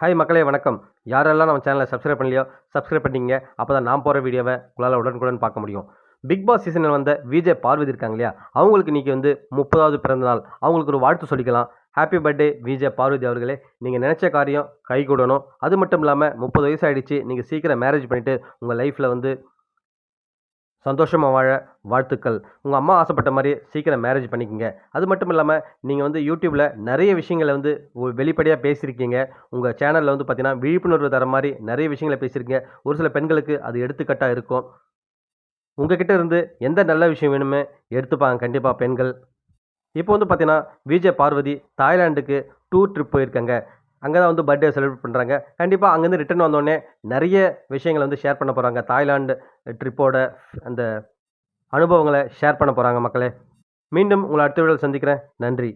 Hi மக்களே வணக்கம். யாரெல்லாம் நம்ம சேனலை சப்ஸ்கிரைப் பண்ணலையோ சப்ஸ்கிரைப் பண்ணிங்க. அப்போ தான் நான் போகிற வீடியோவை உங்களால் உடனுக்குடன் பார்க்க முடியும். பிக் பாஸ் சீசனில் வந்த விஜே பார்வதி இருக்காங்க இல்லையா, அவங்களுக்கு இன்றைக்கி வந்து 30வது பிறந்த நாள். அவங்களுக்கு ஒரு வாழ்த்து சொல்லிக்கலாம். ஹாப்பி பர்த்டே விஜே பார்வதி அவர்களே. நீங்கள் நினச்ச காரியம் கைகூடணும். அது மட்டும் இல்லாமல் 30 வயசு ஆகிடுச்சு. நீங்கள் சீக்கிரம் மேரேஜ் பண்ணிவிட்டு உங்கள் லைஃப்பில் வந்து சந்தோஷமாக வாழ வாழ்த்துக்கள். உங்கள் அம்மா ஆசைப்பட்ட மாதிரி சீக்கிரம் மேரேஜ் பண்ணிக்கங்க. அது மட்டும் இல்லாமல் நீங்கள் வந்து யூடியூப்பில் நிறைய விஷயங்களை வந்து வெளிப்படையாக பேசியிருக்கீங்க. உங்கள் சேனலில் வந்து பார்த்தீங்கன்னா விழிப்புணர்வு தர மாதிரி நிறைய விஷயங்களை பேசியிருக்கீங்க. ஒரு சில பெண்களுக்கு அது எடுத்துக்காட்டாக இருக்கும். உங்ககிட்ட இருந்து எந்த நல்ல விஷயம் வேணுமே எடுத்துப்பாங்க கண்டிப்பாக பெண்கள். இப்போ வந்து பார்த்தீங்கன்னா விஜே பார்வதி தாய்லாந்துக்கு டூர் ட்ரிப் போயிருக்காங்க. அங்கே தான் வந்து பர்த்டே செலிப்ரேட் பண்ணுறாங்க. கண்டிப்பாக அங்கேருந்து ரிட்டர்ன் வந்தோடனே நிறைய விஷயங்களை வந்து ஷேர் பண்ண போகிறாங்க. தாய்லாந்து ட்ரிப்போட அந்த அனுபவங்களை ஷேர் பண்ண போகிறாங்க மக்களே. மீண்டும் உங்களை அடுத்த வீடியோவில் சந்திக்கிறேன். நன்றி.